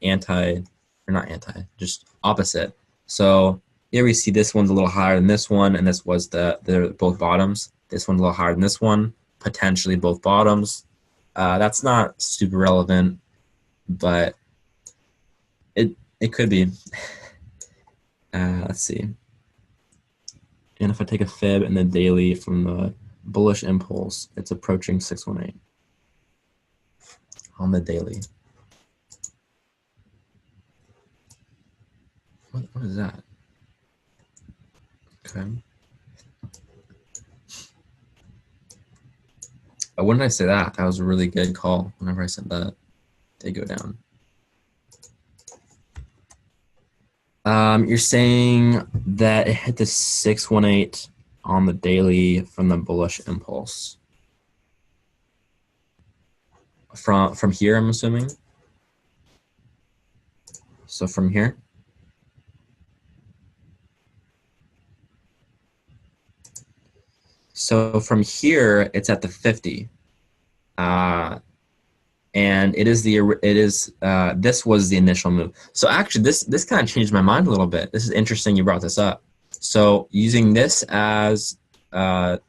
just opposite. So here we see this one's a little higher than this one, and this was the both bottoms. This one's a little higher than this one, potentially both bottoms. That's not super relevant, but it could be. Let's see. And if I take a fib in the daily from the bullish impulse, it's approaching 618 on the daily. What is that? Okay. When did I say that? That was a really good call. Whenever I said that, they go down. You're saying that it hit the 618 on the daily from the bullish impulse. From here, I'm assuming. So from here. So from here, it's at the 50. And and this was the initial move. So actually, this kind of changed my mind a little bit. This is interesting you brought this up. So using this as the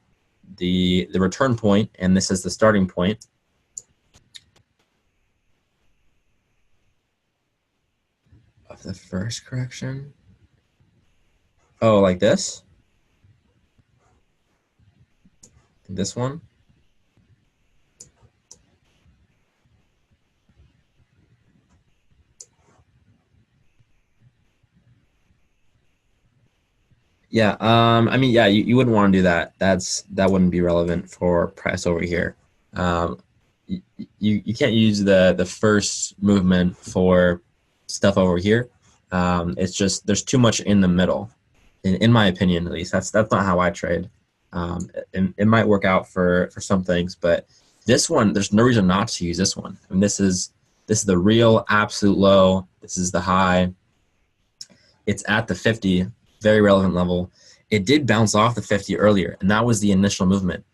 return point, and this is the starting point. Of the first correction. Oh, like this? This one? Yeah, I mean, yeah, you wouldn't want to do that. That wouldn't be relevant for price over here. You can't use the first movement for stuff over here. It's just there's too much in the middle, in my opinion at least. That's not how I trade. It might work out for some things, but this one there's no reason not to use this one. I mean, this is the real absolute low. This is the high. It's at the 50. Very relevant level. It did bounce off the 50 earlier, and that was the initial movement.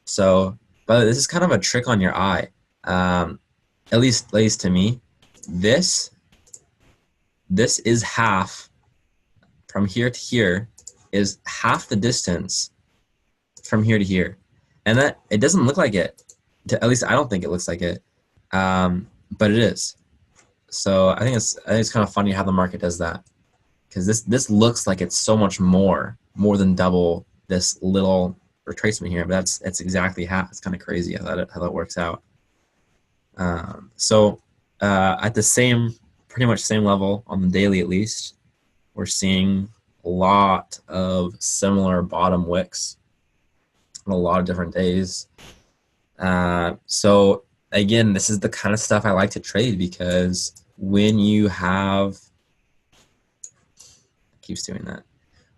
So, but this is kind of a trick on your eye. At least to me, this is half from here to here is half the distance from here to here, and that it doesn't look like it. At least I don't think it looks like it, but it is. So I think it's kind of funny how the market does that. Because this looks like it's so much more than double this little retracement here, but that's exactly half. It's kind of crazy how that works out. So at the pretty much same level on the daily at least, we're seeing a lot of similar bottom wicks on a lot of different days. So again, this is the kind of stuff I like to trade because when you have keeps doing that.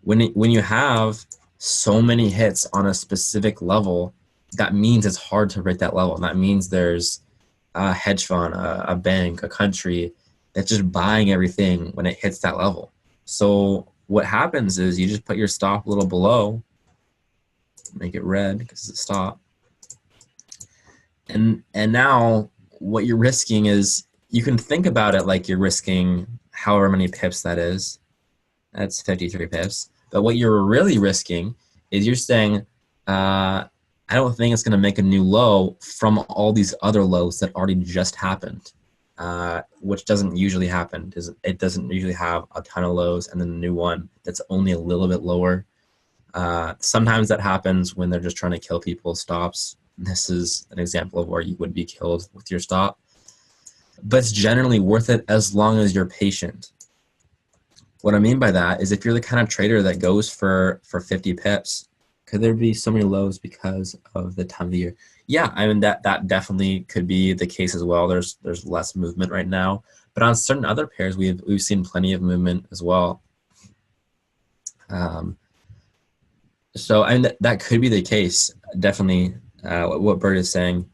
When you have so many hits on a specific level, that means it's hard to break that level. And that means there's a hedge fund, a bank, a country that's just buying everything when it hits that level. So what happens is you just put your stop a little below, make it red because it's a stop. And now what you're risking is, you can think about it like you're risking however many pips that is. That's 53 pips. But what you're really risking is you're saying, I don't think it's going to make a new low from all these other lows that already just happened, which doesn't usually happen. It doesn't usually have a ton of lows and then a new one that's only a little bit lower. Sometimes that happens when they're just trying to kill people's stops. This is an example of where you would be killed with your stop. But it's generally worth it as long as you're patient. What I mean by that is if you're the kind of trader that goes for 50 pips, could there be so many lows because of the time of the year? Yeah, I mean that definitely could be the case as well. There's less movement right now, but on certain other pairs we've seen plenty of movement as well. So I mean that could be the case, definitely. What Bert is saying.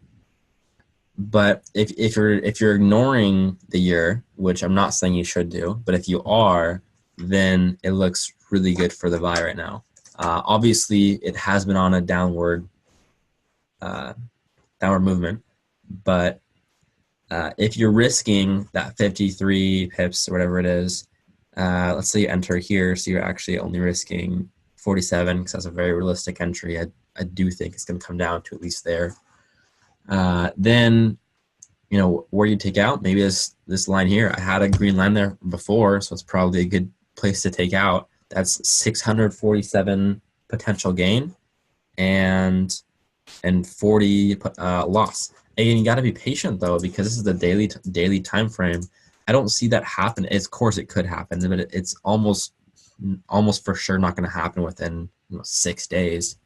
But if you're ignoring the year, which I'm not saying you should do, but if you are, then it looks really good for the buy right now. Obviously, it has been on a downward movement, but if you're risking that 53 pips or whatever it is, let's say you enter here, so you're actually only risking 47 because that's a very realistic entry. I do think it's going to come down to at least there. Then, where you take out, maybe this line here. I had a green line there before, so it's probably a good place to take out. That's 647 potential gain and 40 loss. Again, you got to be patient though, because this is the daily time frame. I don't see that happen. Of course, it could happen, but it's almost for sure not going to happen within 6 days.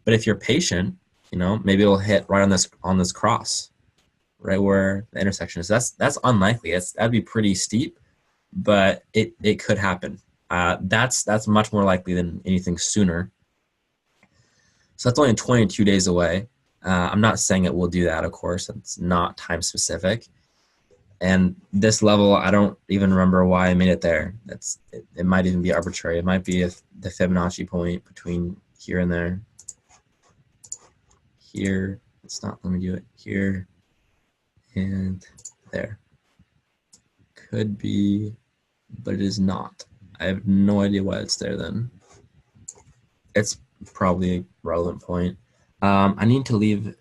But if you're patient, maybe it'll hit right on this cross, right where the intersection is. That's unlikely. That'd be pretty steep, but it could happen. That's much more likely than anything sooner. So that's only 22 days away. I'm not saying it will do that, of course. It's not time specific. And this level, I don't even remember why I made it there. It might even be arbitrary. It might be the Fibonacci point between here and there. Here, it's not. Let me do it here And there. Could be, but it is not. I have no idea why it's there then. It's probably a relevant point. I need to leave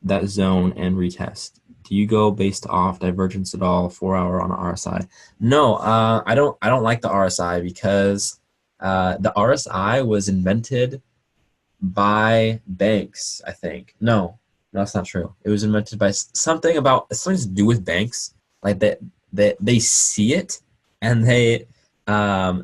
that zone and retest. Do you go based off divergence at all? 4 hour on RSI? No, I don't. I don't like the RSI because the RSI was invented by banks. I think no, that's not true. It was invented by something to do with banks. Like they see it and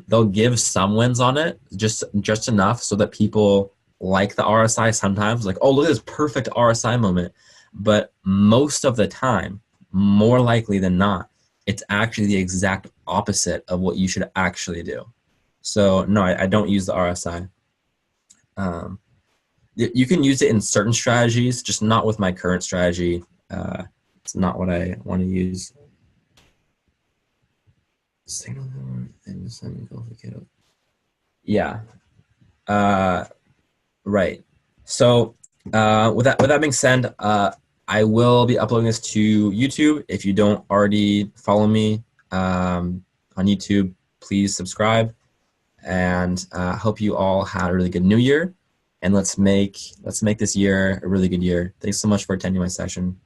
they'll give some wins on it just enough so that people like the RSI sometimes, like, oh, look at this perfect RSI moment. But most of the time, more likely than not, it's actually the exact opposite of what you should actually do. So no, I don't use the RSI. You can use it in certain strategies, just not with my current strategy. It's not what I want to use. Yeah. Right. So with that being said, I will be uploading this to YouTube. If you don't already follow me on YouTube, please subscribe. And hope you all had a really good New Year. And let's make this year a really good year. Thanks so much for attending my session.